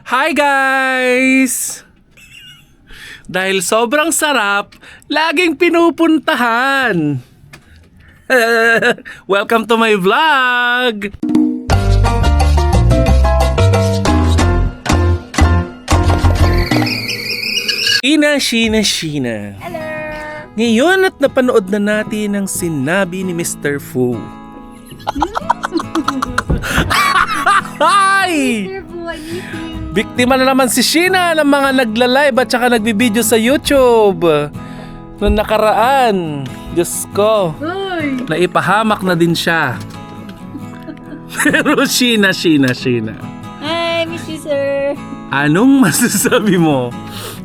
Hi guys! Dahil sobrang sarap, laging pinupuntahan. Welcome to my vlog! Sheena. Hello! Ngayon at napanood na natin ang sinabi ni Mr. Fu. Hi! Mr. Fu, I miss you. Biktima na naman si Sheena ng mga nagla-live at saka nagbibideo sa YouTube. Noong nakaraan, Diyos ko, Uy! naipahamak na din siya. Pero Sheena. Hi, miss you, sir. Anong masasabi mo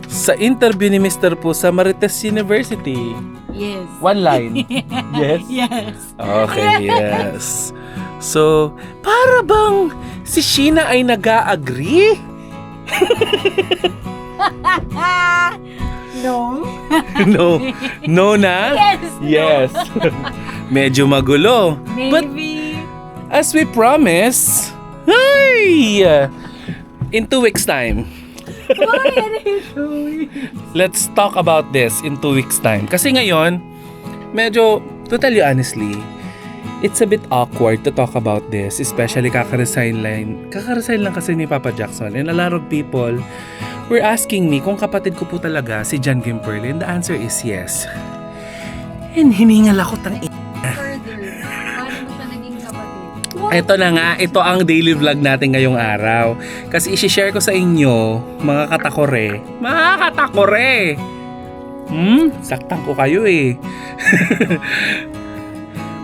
sa interview ni Mr. Fu sa Marites University? Yes. One line. Yes? Yes. Okay, yes. So, para bang si Sheena ay nag-a-agree? No. No na? Yes. Yes. Medyo magulo. But Maybe. as we promise, hey! In 2 weeks time, Why are you doing? let's talk about this in 2 weeks time. Kasi ngayon, medyo, to tell you honestly, it's a bit awkward to talk about this, especially kaka-resign lang kasi ni Papa Jackson, and a lot of people were asking me kung kapatid ko po talaga si John Gimperle, and the answer is yes. And hiningal ako Further. Paano mo siya naging kapatid? Ito na nga, ito ang daily vlog natin ngayong araw. Kasi isi-share ko sa inyo, mga katakore. Saktan ko kayo eh.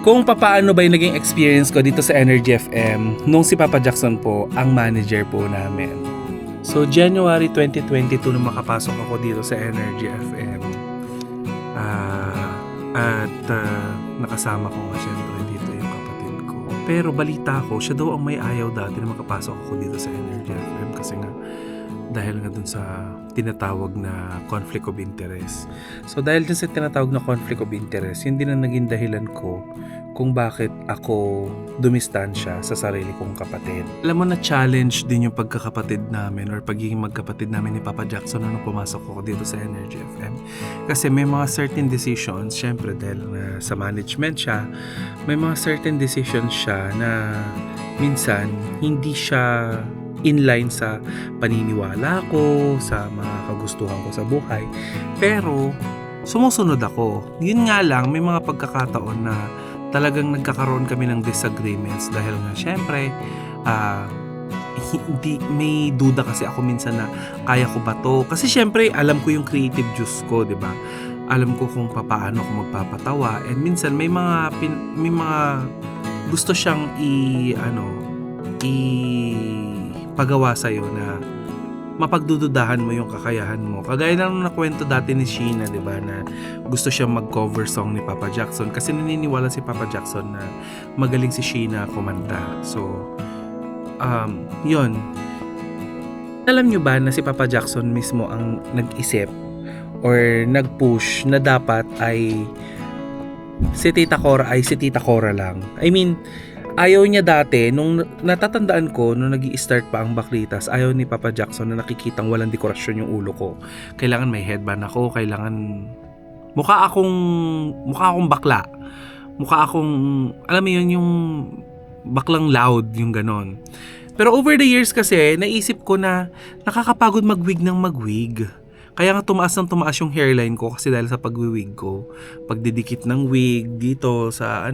Kung papaano ba yung naging experience ko dito sa Energy FM nung si Papa Jackson po ang manager po namin. So January 2022 nung makapasok ako dito sa Energy FM. Nakasama ko nga syempre dito yung kapatid ko. Pero balita ko, siya daw ang may ayaw dati na makapasok ako dito sa Energy FM kasi nga dahil nga dun sa tinatawag na conflict of interest. So dahil dun sa tinatawag na conflict of interest, yun din ang naging dahilan ko kung bakit ako dumistansya sa sarili kong kapatid. Alam mo na challenge din yung pagkakapatid namin or pagiging magkapatid namin ni Papa Jackson nung pumasok ako dito sa Energy FM. Kasi may mga certain decisions, syempre dahil sa management siya, may mga certain decisions siya na minsan hindi siya inline sa paniniwala ko, sa mga kagustuhan ko sa buhay. Pero, sumusunod ako. Yun nga lang, may mga pagkakataon na talagang nagkakaroon kami ng disagreements dahil nga, syempre, may duda kasi ako minsan na kaya ko ba to? Kasi syempre, alam ko yung creative juice ko, di ba? Alam ko kung paano ko magpapatawa. And minsan, may mga gusto siyang pagawa sa'yo na mapagdududahan mo yung kakayahan mo. Kagaya na nung nakwento dati ni Sheena, di ba, na gusto siyang mag-cover song ni Papa Jackson kasi naniniwala si Papa Jackson na magaling si Sheena kumanta. So, yun. Alam nyo ba na si Papa Jackson mismo ang nag-isip or nag-push na dapat ay si Tita Cora lang. I mean, ayaw niya dati, nung natatandaan ko, nung nag-i-start pa ang Baklitas, ayaw ni Papa Jackson na nakikitang walang dekorasyon yung ulo ko. Kailangan may headband ako, kailangan mukha akong bakla. Mukha akong, alam mo yun, yung baklang loud, yung ganon. Pero over the years kasi, naisip ko na nakakapagod magwig ng magwig. Kaya nga tumaas yung hairline ko kasi dahil sa pagwiwig ko. Pagdidikit ng wig dito sa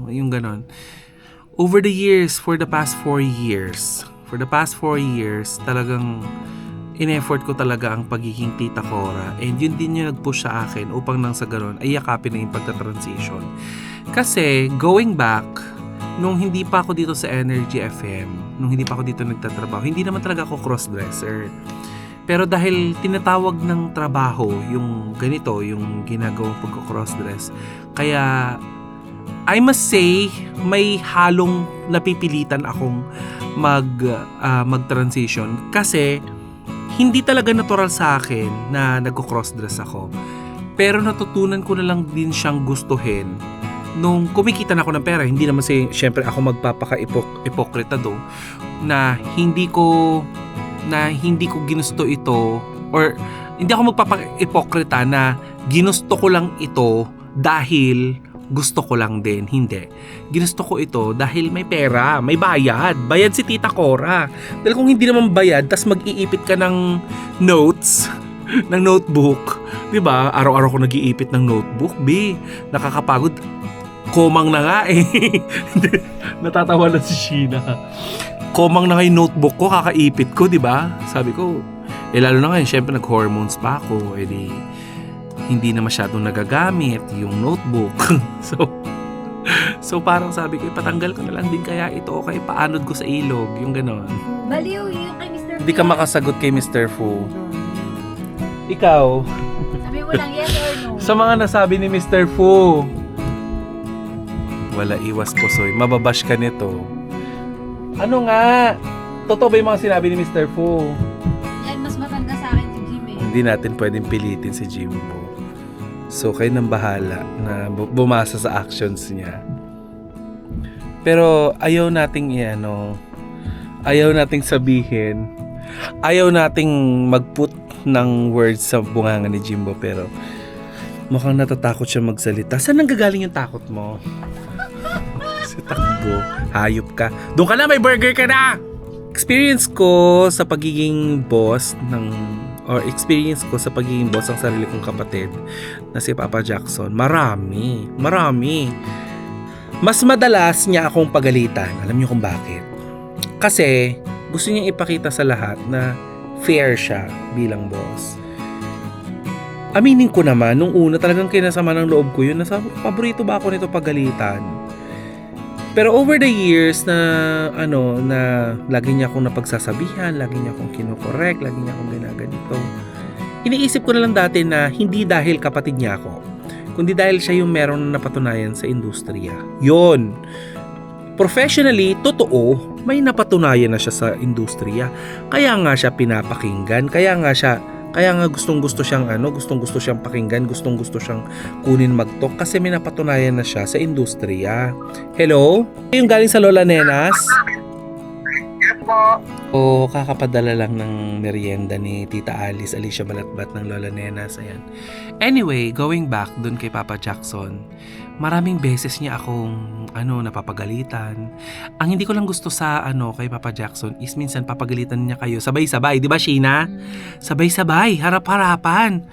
yung ganon. Over the years, for the past 4 years, talagang in-effort ko talaga ang pagiging Tita Cora. And yun din yung nag-push sa akin upang nang sa ganon ay yakapin na yung pagka-transition. Kasi, going back, nung hindi pa ako dito sa Energy FM, nung hindi pa ako dito nagtatrabaho, hindi naman talaga ako crossdresser. Pero dahil tinatawag ng trabaho yung ganito, yung ginagawang pagka-crossdress, kaya I must say, may halong napipilitan akong mag-transition kasi hindi talaga natural sa akin na nagko-crossdress ako. Pero natutunan ko na lang din siyang gustuhin nung kumikita na ako ng pera. Hindi naman syempre ako magpapaka-ipokrita do na hindi ko na hindi ko ginusto ito or hindi ako magpapa-ipokrita na ginusto ko lang ito dahil gusto ko lang din. Hindi. Ginusto ko ito dahil may pera, may bayad. Bayad si Tita Cora. Dahil kung hindi naman bayad, tas mag-iipit ka ng notes, ng notebook. Diba? Araw-araw ko nag-iipit ng notebook. Nakakapagod. Komang na nga eh. Natatawa na si Sheena. Komang na nga yung notebook ko, kakaipit ko, diba? Sabi ko, lalo na ngayon, syempre nag-hormones pa ako. Hindi na masyadong nagagamit yung notebook. So parang sabi ko, patanggal ko na lang din kaya ito o kaya paanod ko sa ilog, yung ganon. Baliw yung kay Mr. Hindi ka makasagot kay Mr. Fu. Ikaw, Sabi mo lang yes or no. sa mga nasabi ni Mr. Fu, wala iwas pusoy, mababash ka nito. Ano nga? Totoo ba yung mga sinabi ni Mr. Fu? Yan, mas matanda sa akin si Jim eh. Hindi natin pwedeng pilitin si Jimbo. So, kayo nang bahala na bumasa sa actions niya. Pero, ayaw nating ayaw nating sabihin, ayaw nating mag-put ng words sa bunganga ni Jimbo, pero mukhang natatakot siya magsalita. Saan nanggagaling yung takot mo? Sa takbo. Hayop ka. Doon ka na, may burger ka na! Experience ko sa pagiging boss experience ko sa pagiging boss ng sarili kong kapatid na si Papa Jackson, marami. Mas madalas niya akong pagalitan. Alam niyo kung bakit? Kasi gusto niyang ipakita sa lahat na fair siya bilang boss. Aminin ko naman, nung una talagang kinasama ng loob ko yun, nasabi ko, paborito ba ako nito pagalitan? Pero over the years na lagi niya akong napagsasabihan, lagi niya akong kinokorek, lagi niya akong ginaganito. Iniisip ko na lang dati na hindi dahil kapatid niya ako, kundi dahil siya yung meron na napatunayan sa industriya. Yun. Professionally, totoo, may napatunayan na siya sa industriya. Kaya nga siya pinapakinggan, kaya nga gustong-gusto siyang pakinggan, gustong-gusto siyang kunin mag-talk kasi may napatunayan na siya sa industriya. Hello? Yung galing sa Lola Nenas? Yes po. O kakapadala lang ng merienda ni Tita Alicia Balatbat ng Lola Nenas. Ayan. Anyway, going back dun kay Papa Jackson, maraming beses niya akong napapagalitan. Ang hindi ko lang gusto sa kay Papa Jackson is minsan papagalitan niya kayo sabay-sabay, 'di ba Sheena? Sabay-sabay, harap-harapan.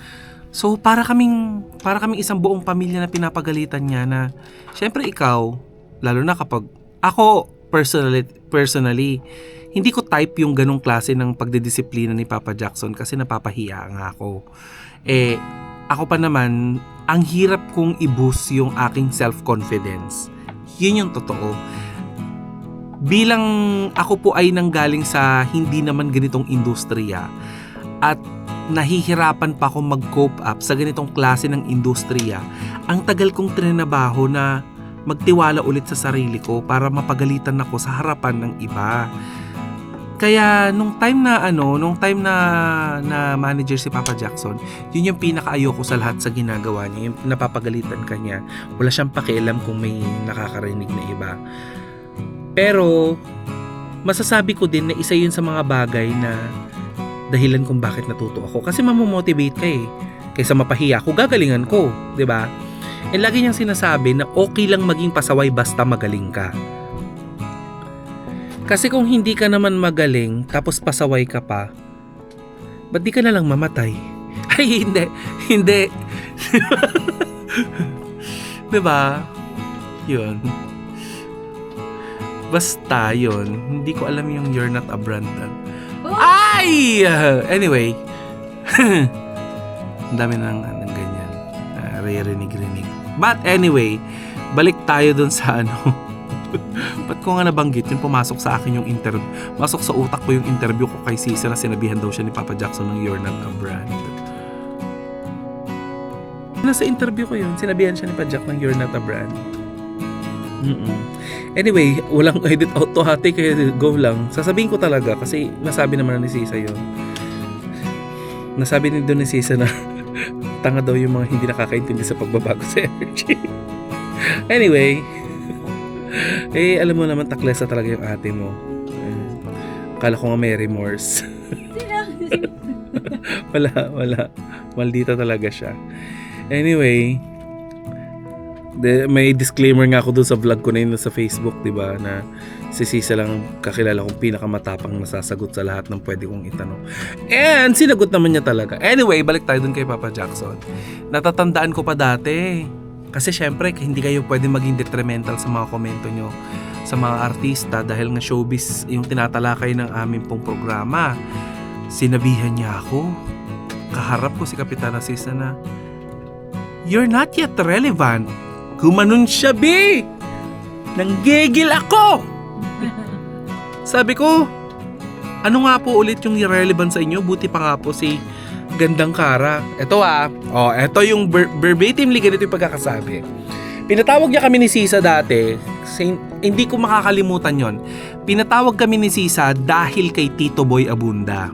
So para kaming isang buong pamilya na pinapagalitan niya na syempre ikaw, lalo na kapag ako personally hindi ko type yung ganong klase ng pagdidisiplina ni Papa Jackson kasi napapahiya nga ako. Ako pa naman, ang hirap kong i-boost yung aking self-confidence. Yun yung totoo. Bilang ako po ay nanggaling sa hindi naman ganitong industriya at nahihirapan pa akong mag-cope up sa ganitong klase ng industriya, ang tagal kong trinabaho na magtiwala ulit sa sarili ko para mapagalitan ako sa harapan ng iba. Kaya nung time na manager si Papa Jackson, yun yung pinakaayoko sa lahat sa ginagawa niya, yung napapagalitan ka niya. Wala siyang pakialam kung may nakakarinig na iba. Pero masasabi ko din na isa yun sa mga bagay na dahilan kung bakit natuto ako. Kasi mamomotivate ka eh. Kaysa mapahiya ako, gagalingan ko, 'di ba? Lagi niyang sinasabi na okay lang maging pasaway basta magaling ka. Kasi kung hindi ka naman magaling, tapos pasaway ka pa, ba't di ka na lang mamatay? Ay, hindi. Diba? Yun. Basta yun. Hindi ko alam yung you're not a brand. Ay! Anyway. Ang dami ng ganyan. Rinig. But anyway, balik tayo dun sa ba't ko nga nabanggit yun, pumasok sa akin yung interview, masok sa utak ko yung interview ko kay Sisa na sinabihan daw siya ni Papa Jackson ng you're not a brand. Nasa interview ko yun, sinabihan siya ni Papa Jack ng you're not a brand. Anyway, walang edit out to hati, kaya go lang. Sasabihin ko talaga kasi nasabi naman ni Sisa yun. Nasabi din doon ni Sisa na tanga daw yung mga hindi nakakaintindi sa pagbabago sa energy. Anyway, alam mo naman taklesa talaga yung ate mo. Akala ko nga may remorse. Wala. Maldita talaga siya. Anyway, may disclaimer nga ako doon sa vlog ko na yun sa Facebook, di ba, na si Sisa lang kakilala kong pinakamatapang nasasagot sa lahat ng pwede kong itanong. And sinagot naman niya talaga. Anyway, balik tayo doon kay Papa Jackson. Natatandaan ko pa dati. Kasi syempre, hindi kayo pwede maging detrimental sa mga komento nyo sa mga artista dahil nga showbiz yung tinatalakay ng aming pong programa. Sinabihan niya ako. Kaharap ko si Kapitana Sisa na, "You're not yet relevant." Gumanon siya, be! Nanggigil ako! Sabi ko, ano nga po ulit yung irrelevant sa inyo? Buti pa nga po si Gandang Kara. Ito ito yung verbatimly ganito yung pagkakasabi. Pinatawag niya kami ni Sisa dati. Hindi ko makakalimutan yon. Pinatawag kami ni Sisa dahil kay Tito Boy Abunda.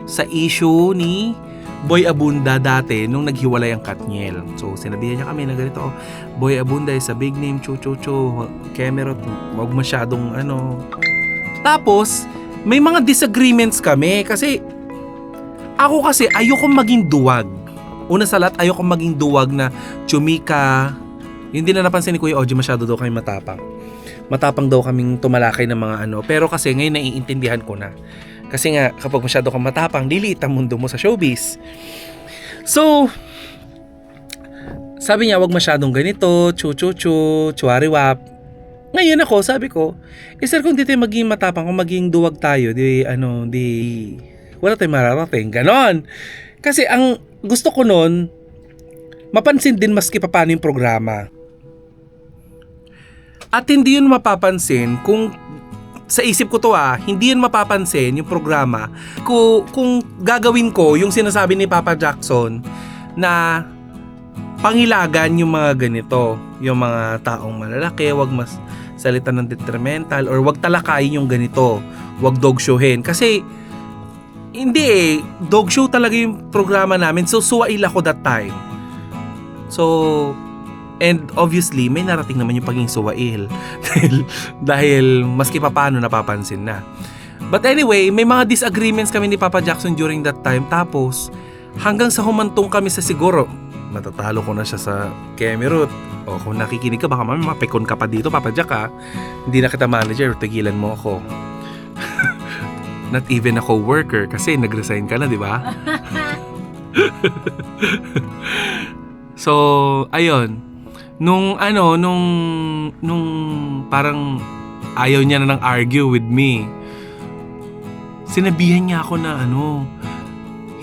Sa issue ni Boy Abunda dati nung naghiwalay ang Katniel. So sinabihan niya kami na ganito, Boy Abunda is a big name, Kemerot, wag masyadong Tapos may mga disagreements kami kasi ako kasi ayoko maging duwag. Una sa lahat, ayoko maging duwag na chumika. Hindi na napansin ni Kuya Oji, masyado daw kami matapang. Matapang daw kaming tumalakay ng mga Pero kasi ngayon naiintindihan ko na. Kasi nga, kapag masyado kang matapang, liliit ang mundo mo sa showbiz. So, sabi niya, wag masyadong ganito, chuariwap. Ngayon ako, sabi ko, sir, kung di tayo maging matapang, kung maging duwag tayo, wala tayong mararating. Ganon. Kasi ang gusto ko nun, mapansin din maski paano yung programa. At hindi yun mapapansin kung sa isip ko to hindi yun mapapansin yung programa kung gagawin ko yung sinasabi ni Papa Jackson na pangilagan yung mga ganito, yung mga taong malalaki, wag mas salita ng detrimental or wag talakayin yung ganito, wag dog showhin. Kasi hindi dog show talaga yung programa namin, so suwail ako that time. So and obviously, may narating naman yung pagiging suwail dahil maski pa paano napapansin na. But anyway, may mga disagreements kami ni Papa Jackson during that time. Tapos, hanggang sa humantong kami sa siguro, natatalo ko na siya sa Kemerut. O kung nakikinig ka, baka mapekon ka pa dito, Papa Jack Hindi na kita manager, tigilan mo ako. Not even a co-worker kasi nag-resign ka na, di ba? So, ayun. Nung parang ayaw niya na nang argue with me. Sinabihan niya ako na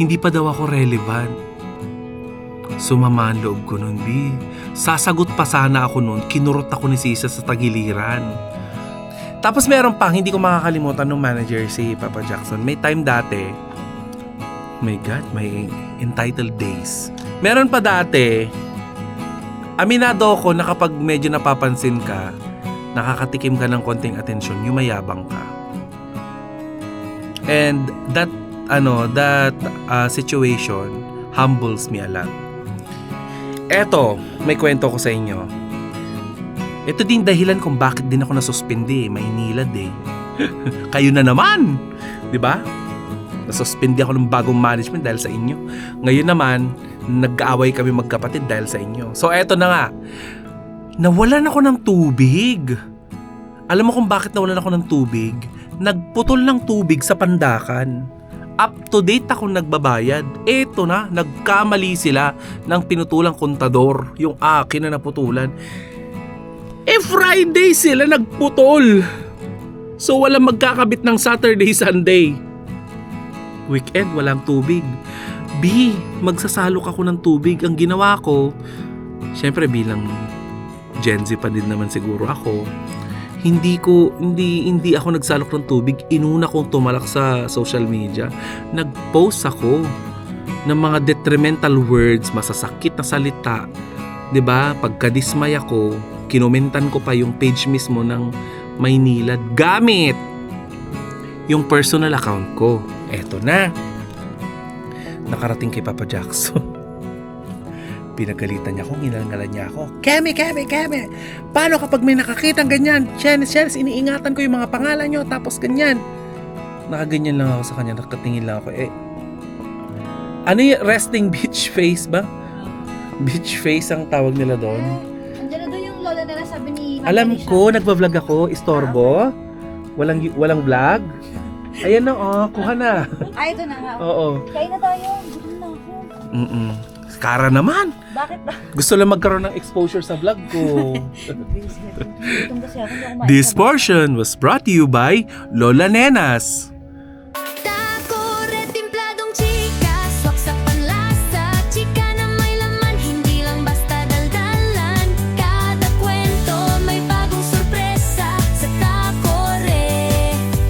hindi pa daw ako relevant. Sumama ang loob ko nun, B. Sasagot pa sana ako nun, kinurot ako ni Sisa sa tagiliran. Tapos meron pang, hindi ko makakalimutan nung manager si Papa Jackson. May time dati, my God, may entitled days. Meron pa dati, aminado ako na kapag medyo napapansin ka, nakakatikim ka ng konting atensyon, yumayabang ka. And that situation humbles me a lot. Eto, may kwento ko sa inyo. Ito din dahilan kung bakit din ako nasuspindi, mainilad Kayo na naman, 'di ba? Nasuspindi ako ng bagong management dahil sa inyo. Ngayon naman, nag-aaway kami magkapatid dahil sa inyo. So eto na nga, nawalan ako ng tubig. Alam mo kung bakit nawalan ako ng tubig? Nagputol ng tubig sa Pandakan. Up to date ako nagbabayad. Eto na, nagkamali sila ng pinutulang kontador. Yung akin na naputulan. Friday sila nagputol. So walang magkakabit ng Saturday, Sunday. Weekend, walang tubig. B, magsasalok ako ng tubig. Ang ginawa ko, syempre bilang Gen Z pa din naman siguro ako, hindi ako nagsalok ng tubig. Inuna kong tumalak sa social media. Nag-post ako ng mga detrimental words, masasakit na salita. 'Di ba? Pagkadismay ako, kinomentan ko pa yung page mismo ng Maynilad gamit yung personal account ko. Eto na. Nakarating kay Papa Jackson. Pinagalitan niya ako, ginangalan niya ako. Keme! Paano kapag may nakakitang ganyan? Chenes, iniingatan ko yung mga pangalan nyo, tapos ganyan. Nakaganyan lang ako sa kanya, nakatingin lang ako. Ano yung resting beach face ba? Beach face ang tawag nila doon. Andiyan na doon yung lola nila, sabi ni Ma'am Alam Alicia. ko, nagba-vlog ako, istorbo. Walang vlog. Ayan na, kuha na. Ay, ito na nga. Oo. Kain na tayo. Gutom na ako. Kara naman. Bakit ba? Gusto lang magkaroon ng exposure sa vlog ko. Gutom kasi ako. Hindi ako kumain. This portion was brought to you by Lola Nenas. Tako, red timpladong chika, swak sa panlasa, chika na may laman, hindi lang basta daldalan. Kada kwento may bagong sorpresa, sa tako,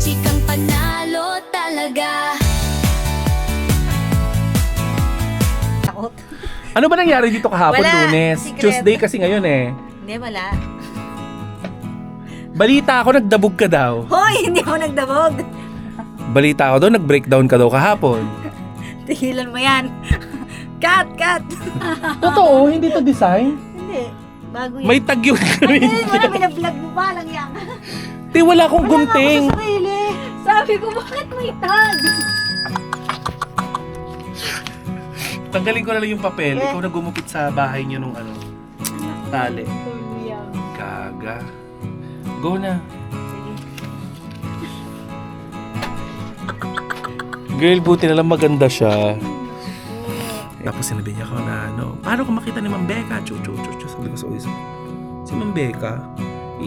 chikang panalo talaga. Takot. Ano ba nangyari dito kahapon, Wala. Lunes? Secret. Tuesday kasi ngayon eh. Hindi, wala. Balita ako, nagdabog ka daw. Hoy, hindi ako nagdabog. Balita ako daw, nag-breakdown ka daw kahapon. Tigilan mo yan. Cut. Totoo, hindi to design. Hindi. Bago yan. May tagyo ka Ay, rin. wala, binablog mo ba lang yan? Di, wala akong gunting. Wala nga ako sa sarili. Sabi ko, bakit may tag? Tanggalin ko na lang yung papel. Ikaw na gumupit sa bahay niyo nung tali. Gaga. Go na. Girl, buti na lang maganda siya. Tapos sinabi niya ako na paano kung makita ni Ma'am Becca? Sabi ko sa ulis. Si Ma'am Becca,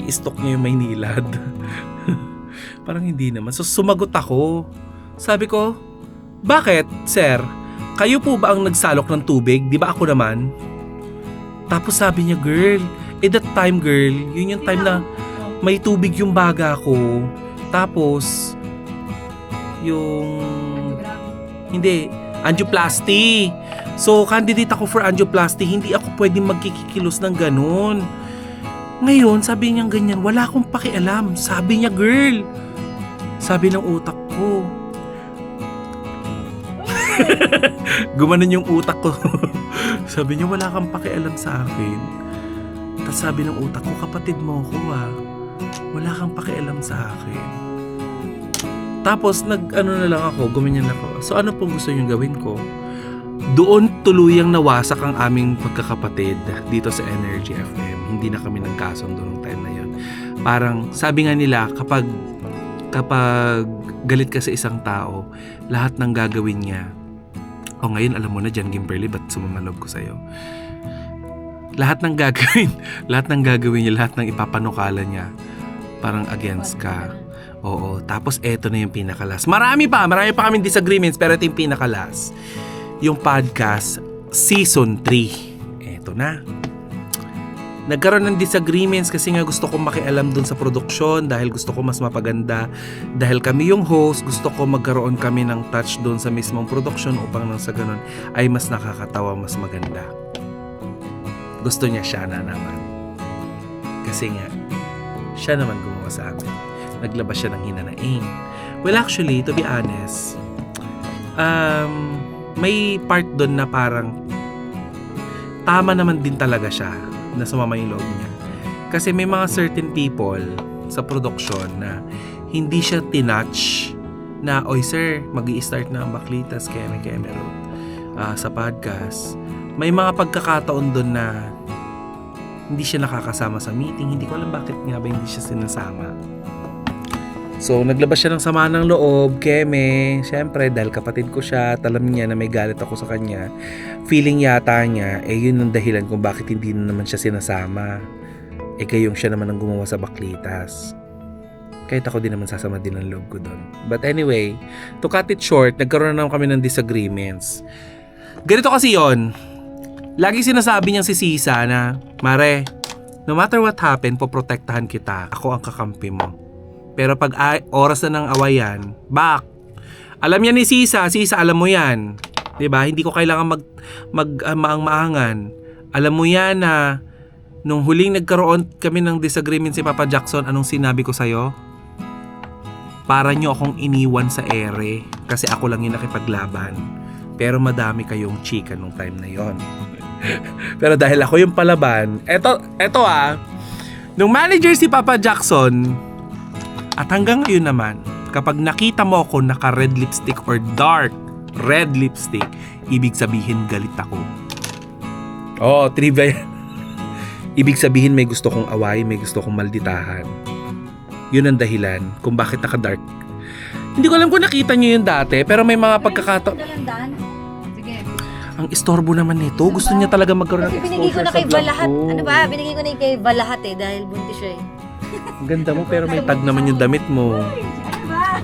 i-stock niya yung Maynilad. Parang hindi naman. So sumagot ako. Sabi ko, bakit, sir? Kayo po ba ang nagsalok ng tubig? Di ba ako naman? Tapos sabi niya, girl, that time, girl, yun yung time na may tubig yung baga ko. Tapos, hindi, angioplasty. So, candidate ako for angioplasty. Hindi ako pwedeng magkikikilos ng ganun. Ngayon, sabi niya ganyan, wala akong pakialam. Sabi niya, girl. Sabi ng utak ko. Gumanon yung utak ko. Sabi niya, wala kang pakialam sa akin. Tapos sabi ng utak ko, kapatid mo ako wala kang pakialam sa akin. Tapos na lang ako, gumanyan ako. So ano pong gusto niyong gawin ko? Doon tuluyang nawasak ang aming pagkakapatid dito sa Energy FM. Hindi na kami nagkasundo nung time na yun. Parang sabi nga nila, kapag galit ka sa isang tao, lahat ng gagawin niya, ngayon alam mo na dyan, Kimberly, ba't sumamalog ko sa'yo? Lahat ng gagawin niya, lahat ng ipapanukala niya, parang against ka. Oo, tapos eto na yung pinakalas. Marami pa kaming disagreements, pero ito yung pinakalas. Yung podcast, season 3. Eto na. Nagkaroon ng disagreements kasi nga gusto ko makialam dun sa produksyon dahil gusto ko mas mapaganda. Dahil kami yung host, gusto ko magkaroon kami ng touch dun sa mismong produksyon upang nang sa ganun ay mas nakakatawa, mas maganda. Gusto niya siya na naman. Kasi nga, siya naman gumawa sa amin. Naglabas siya ng hinanaing. Well, actually, to be honest, may part dun na parang tama naman din talaga siya na sumama yung loob niya. Kasi may mga certain people sa production na hindi siya tinouch na, oy sir, mag-i-start na ang Baklitas Keme Road sa podcast. May mga pagkakataon doon na hindi siya nakakasama sa meeting. Hindi ko alam bakit nga ba hindi siya sinasama. So, naglabas siya ng sama ng loob, Keme. Siyempre, dahil kapatid ko siya at alam niya na may galit ako sa kanya. Feeling yata niya, yun ang dahilan kung bakit hindi na naman siya sinasama. Kayong siya naman ang gumawa sa Baklitas. Kahit ako din naman sasama din ang loob ko doon. But anyway, to cut it short, nagkaroon na kami ng disagreements. Ganito kasi yon. Lagi sinasabi niyang si Sisa na, Mare, no matter what happen, poprotektahan kita. Ako ang kakampi mo. Pero pag oras na ng awayan, alam niya ni Sisa, alam mo yan. 'Di ba? Hindi ko kailangan maang-maangan. Alam mo yan na nung huling nagkaroon kami ng disagreement si Papa Jackson, anong sinabi ko sa'yo? Para nyo akong iniwan sa ere kasi ako lang yung nakipaglaban. Pero madami kayong chika nung time na yon. Pero dahil ako yung palaban, eto nung manager si Papa Jackson, at hanggang ngayon naman, Kapag nakita mo ako naka-red lipstick or dark red lipstick, ibig sabihin galit ako. Oh, trivia yan. Ibig sabihin may gusto kong away, may gusto kong malditahan. Yun ang dahilan kung bakit naka-dark. Hindi ko alam kung nakita nyo yun dati, pero may mga pagkakataon. Sige. Ang istorbo naman nito. Gusto niya talaga magkaroon ng Kasi binigay ko exposure na sa kay vlog Balahat. ko. Ano ba? Binigay ko na kay Balahat dahil buntis siya Ang ganda mo pero may tag naman yung damit mo. Ano ba?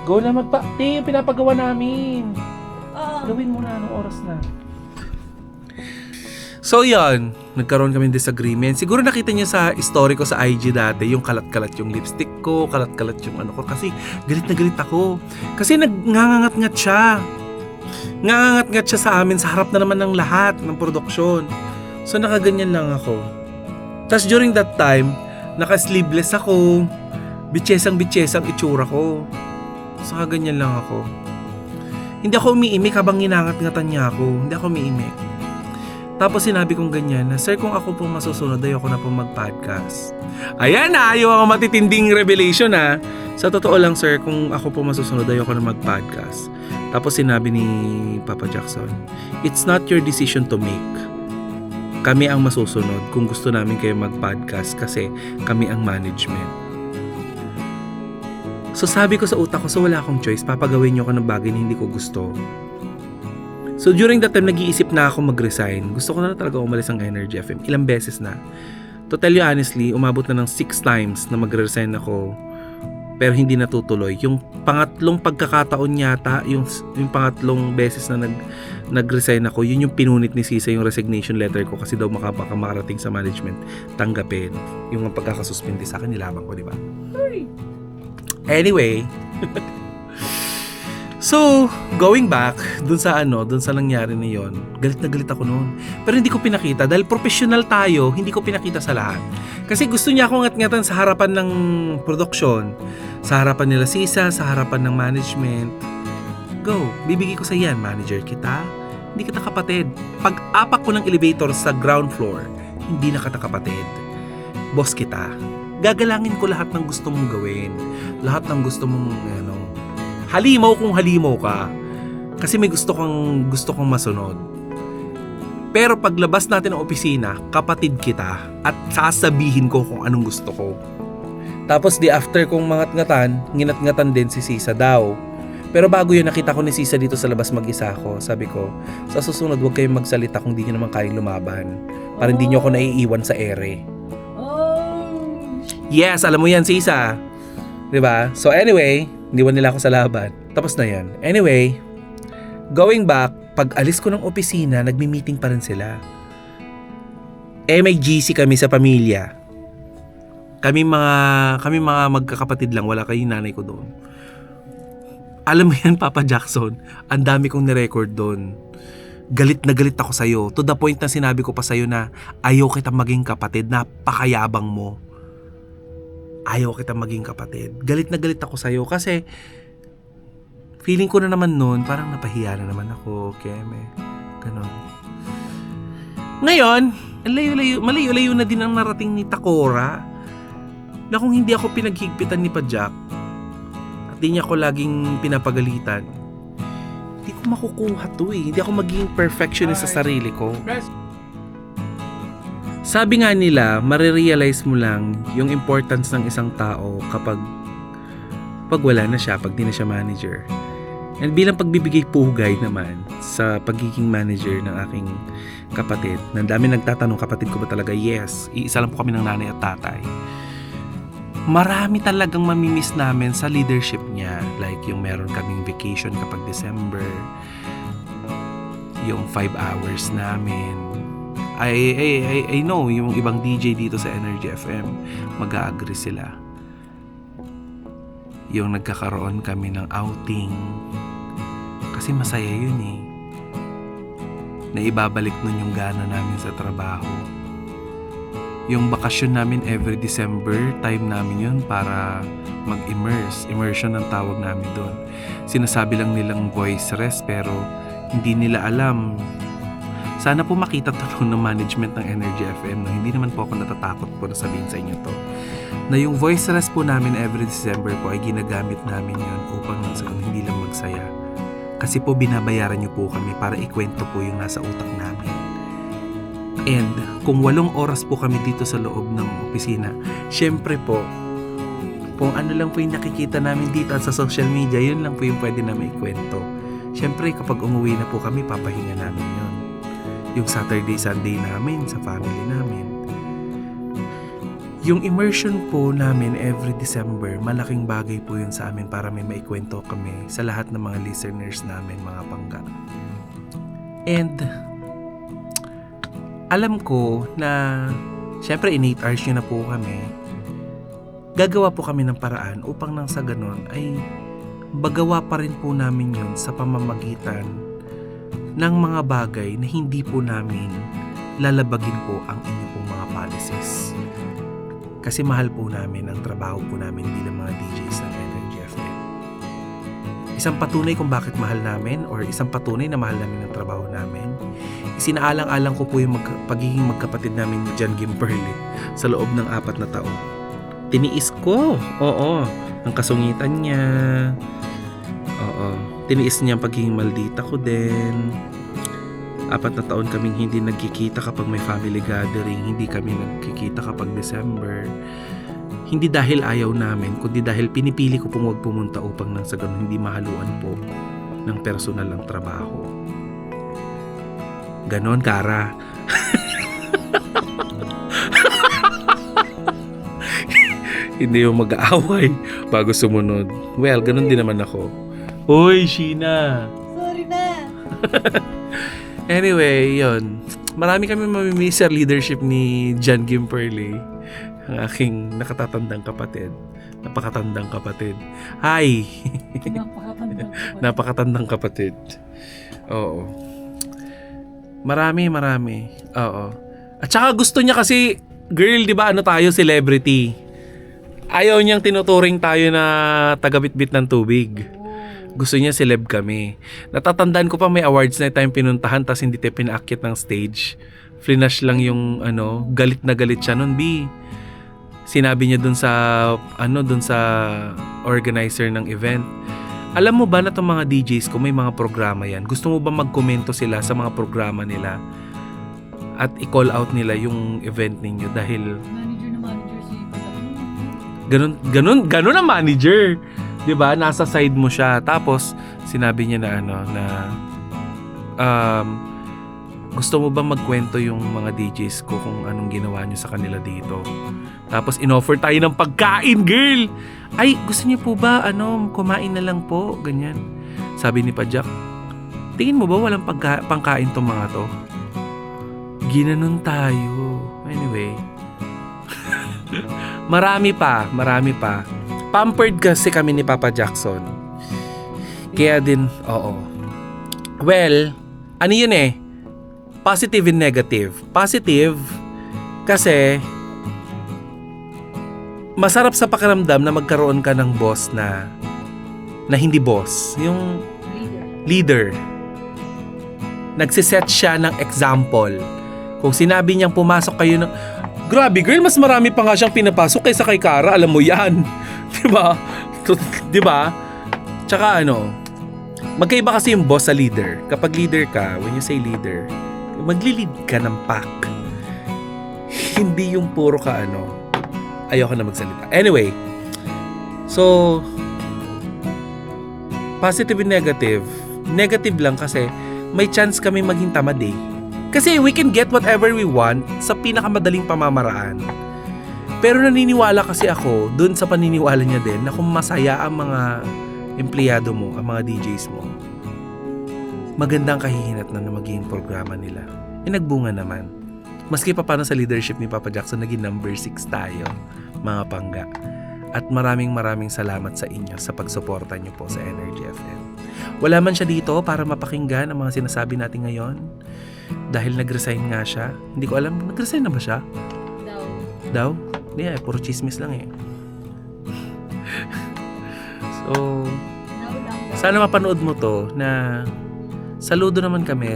Go na yung pinapagawa namin. Oo. Gawin mo na, anong oras na? So yan, nagkaroon kami ng disagreement. Siguro nakita niyo sa story ko sa IG dati, yung kalat-kalat yung lipstick ko, kalat-kalat yung ano ko. Kasi galit na galit ako. Kasi ngangangat-ngat siya. Ngangangat-ngat siya sa amin, sa harap na naman ng lahat ng produksyon. So nakaganyan lang ako. Tapos during that time, naka-sleeveless ako. Bitsesang-bitsesang itsura ko. So nakaganyan lang ako. Hindi ako umiimik habang ginangat-ngatan niya ako. Hindi ako umiimik. Tapos sinabi kong ganyan na, sir, kung ako pong masusunod, ayoko na pong mag-podcast. Ayan na, ayaw ako matitinding revelation ha. Sa totoo lang, sir, kung ako pong masusunod, ayoko na mag-podcast. Tapos sinabi ni Papa Jackson, it's not your decision to make. Kami ang masusunod kung gusto namin kayo mag-podcast kasi kami ang management. So sabi ko sa utak ko, so wala akong choice, papagawin niyo ako ng bagay na hindi ko gusto. So during that time, nag-iisip na ako mag-resign. Gusto ko na talaga umalis ang Energy FM. Ilang beses na. To tell you honestly, umabot na ng 6 times na mag-resign ako. Pero hindi natutuloy. Yung pangatlong pagkakataon yata, yung pangatlong beses na nag-resign ako, yun yung pinunit ni Sisa yung resignation letter ko kasi daw baka makarating sa management. Tanggapin. Yung pagkakasuspindi sa akin, nilabang ko, di ba? Anyway, so, going back dun sa nangyari na yon, galit na galit ako noon. Pero hindi ko pinakita dahil propesyonal tayo, hindi ko pinakita sa lahat. Kasi gusto niya akong ngat-ngatan sa harapan ng produksyon, sa harapan nila Sisa, sa harapan ng management. Go, bibigay ko sa yan, manager kita, hindi kita kapatid. Pag-apak ko ng elevator sa ground floor, hindi na kita kapatid. Boss kita. Gagalangin ko lahat ng gusto mong gawin, lahat ng gusto mong halimaw kung halimaw ka. Kasi may gusto kong masunod. Pero paglabas natin ng opisina, kapatid kita at sasabihin ko kung anong gusto ko. Tapos di after kong nginat-ngatan din si Sisa daw. Pero bago yun, nakita ko ni Sisa dito sa labas mag-isa ako. Sabi ko, sa susunod huwag kayong magsalita kung di nyo naman kayang lumaban. Para hindi nyo ako naiiwan sa ere. Yes, alam mo yan, Sisa. 'Di ba? So anyway, iniwan nila ako sa laban. Tapos na yan. Anyway, going back, pag alis ko ng opisina, nagmi-meeting pa rin sila. May GC kami sa pamilya. Kami mga magkakapatid lang, wala kayong nanay ko doon. Alam mo yan, Papa Jackson, ang dami kong nirecord doon. Galit na galit ako sa'yo. To the point na sinabi ko pa sa'yo na ayaw kita maging kapatid, napakayabang mo. Ayaw kita maging kapatid. Galit na galit ako sa'yo kasi feeling ko na naman noon, parang napahiya na naman ako, Keme. Ganon. Ngayon, malayo-layo na din ang narating ni Takora na kung hindi ako pinaghigpitan ni Pajak at di niya ako laging pinapagalitan, hindi ko makukuha to eh. Hindi ako magiging perfectionist sa sarili ko. Sabi nga nila, marirealize mo lang yung importance ng isang tao kapag wala na siya, pag di na siya manager. And bilang pagbibigay pugay naman sa pagiging manager ng aking kapatid, nang dami nagtatanong, kapatid ko ba talaga? Yes, iisa lang po kami ng nanay at tatay. Marami talagang mamimiss namin sa leadership niya. Like yung meron kaming vacation kapag December, yung 5 hours namin. I know yung ibang DJ dito sa Energy FM mag-a-agree sila. Yung nagkakaroon kami ng outing kasi masaya yun eh. Na ibabalik nun yung gana namin sa trabaho. Yung bakasyon namin every December, time namin yun para immersion ang tawag namin doon. Sinasabi lang nilang voice rest pero hindi nila alam Sana po makita to ng management ng Energy FM. No? Hindi naman po ako natatakot po na sabihin sa inyo to. Na yung voice rest po namin every December po ay ginagamit namin yun upang hindi lang magsaya. Kasi po binabayaran nyo po kami para ikwento po yung nasa utak namin. And kung 8 oras po kami dito sa loob ng opisina, syempre po, kung ano lang po yung nakikita namin dito at sa social media, yun lang po yung pwede namin ikwento. Syempre kapag umuwi na po kami, papahinga namin yun. Yung Saturday, Sunday namin sa family namin. Yung immersion po namin every December, malaking bagay po yun sa amin para may maikwento kami sa lahat ng mga listeners namin, mga pangga. And alam ko na syempre in 8 hours yun na po kami. Gagawa po kami ng paraan upang nang sa ganon ay bagawa pa rin po namin yun sa pamamagitan ng mga bagay na hindi po namin lalabagin po ang inyong pong mga policies. Kasi mahal po namin ang trabaho po namin bilang mga DJs ng Energy FM. Isang patunay kung bakit mahal namin or isang patunay na mahal namin ang trabaho namin, isinaalang-alang ko po yung pagiging magkapatid namin ni John Gimperly sa loob ng 4 na taon. Tiniis ko, ang kasungitan niya, tiniis niya ang pagiging maldita ko din. 4 na taon kaming hindi nagkikita kapag may family gathering, hindi kami nagkikita kapag December. Hindi dahil ayaw namin, kundi dahil pinipili ko pong huwag pumunta upang nang sa ganun hindi mahaluan po ng personal ang trabaho. Ganon, Kara. Hindi yung mag-aaway bago sumunod. Well, ganun din naman ako. Hoy, Sheena! Sorry na. Anyway, yon. Marami kami mamimiss sa leadership ni John Gimperly, ang aking nakatatandang kapatid. Napakatandang kapatid. Hi! Napakatandang kapatid. Oo. Marami. Oo. At saka gusto niya kasi, girl, di ba ano tayo, celebrity. Ayaw niyang tinuturing tayo na taga-bitbit ng tubig. Gusto niya celeb kami. Natatandaan ko pa may awards na tayong pinuntahan tas hindi tayo pinaakyat ng stage. Flinash lang yung galit na galit siya nun, B. Sinabi niya dun sa organizer ng event. Alam mo ba na itong mga DJs ko may mga programa yan? Gusto mo ba magkomento sila sa mga programa nila? At i-call out nila yung event ninyo dahil Ganun ang manager. 'Di ba? Nasa side mo siya. Tapos sinabi niya na gusto mo ba magkwento yung mga DJs ko kung anong ginawa niyo sa kanila dito? Tapos inoffer tayo ng pagkain, girl. Ay, gusto niyo po ba kumain na lang po, ganyan. Sabi ni Pajak, tingin mo ba walang pangkain tong mga to? Ginanon tayo. Anyway, Marami pa. Pampered kasi kami ni Papa Jackson. Kaya din, oo. Well, ano yun positive and negative. Positive, kasi masarap sa pakiramdam na magkaroon ka ng boss na hindi boss. Yung leader. Nagsiset siya ng example. Kung sinabi niyang pumasok kayo ng... Grabe girl, mas marami pa nga siyang pinapasok kaysa kay Kara, alam mo yan. Diba? Diba? Tsaka magkaiba kasi yung boss sa leader. Kapag leader ka, when you say leader, magli-lead ka ng pack. Hindi yung puro ka ayoko na magsalita. Anyway, so positive and negative. Negative lang kasi may chance kami maging tamad Kasi we can get whatever we want sa pinakamadaling pamamaraan. Pero naniniwala kasi ako, dun sa paniniwala niya din, na kung masaya ang mga empleyado mo, ang mga DJs mo, magandang kahihinat na magiging programa nila. Nagbunga naman. Maski pa paano sa leadership ni Papa Jackson, naging number 6 tayo, mga pangga. At maraming salamat sa inyo sa pagsuporta niyo po sa Energy FM. Wala man siya dito para mapakinggan ang mga sinasabi natin ngayon. Dahil nag-resign nga siya. Hindi ko alam, nag-resign na ba siya? Daw? Hindi puro chismis lang So, sana mapanood mo to na saludo naman kami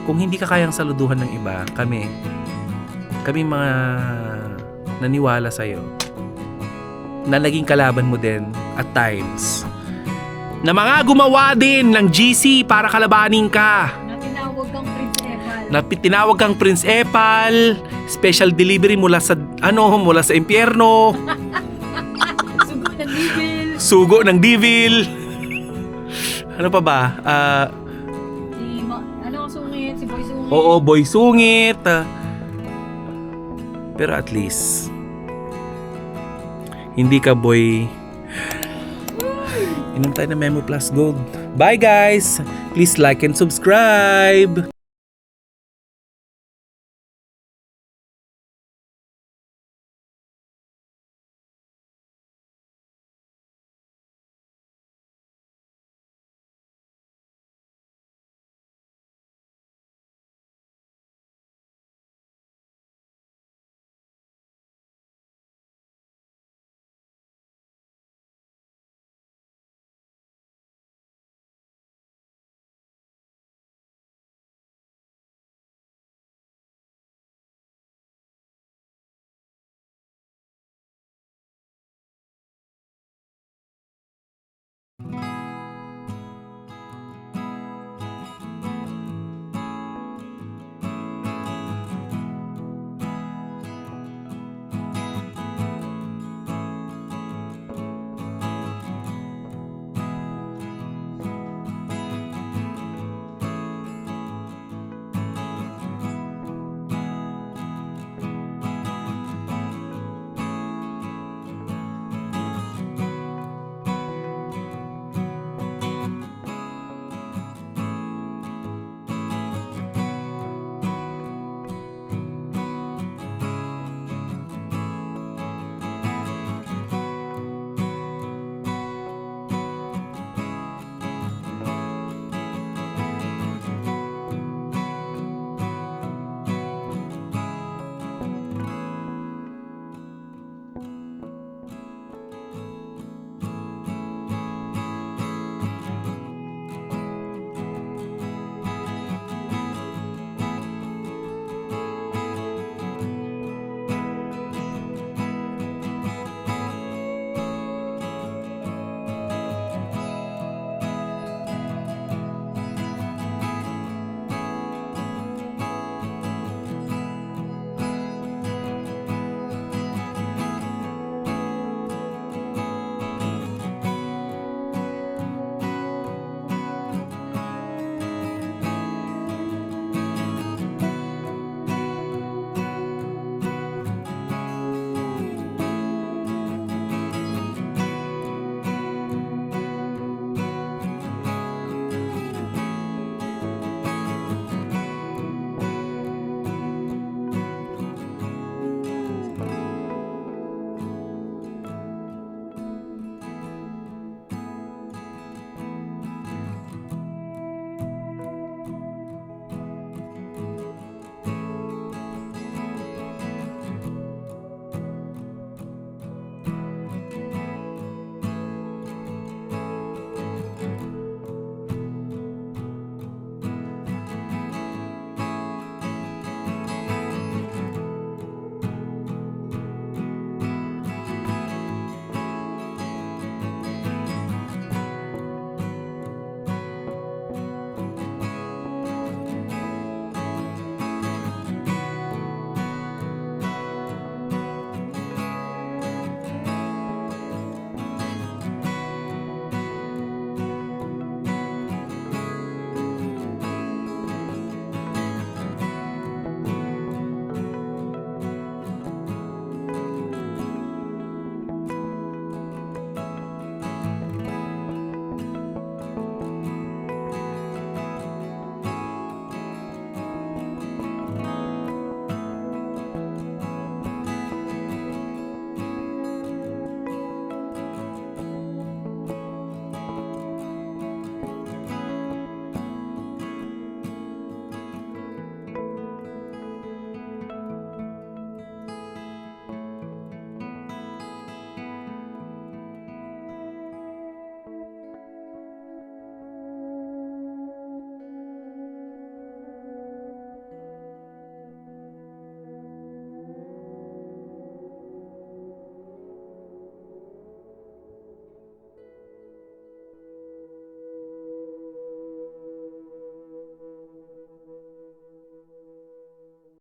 kung hindi ka kayang saluduhan ng iba, kami mga naniwala sa'yo na naging kalaban mo din at times, na mga gumawa din ng GC para kalabanin ka, Na tinawag kang Prince Epal. na tinawag kang Prince Epal, special delivery mula sa impyerno, Sugo ng Devil. sugo ng devil. Ano pa ba? Si Boy Sungit. Oo, boy sungit. Pero at least, hindi ka boy. Inom tayo ng Memo Plus Gold. Bye guys! Please like and subscribe!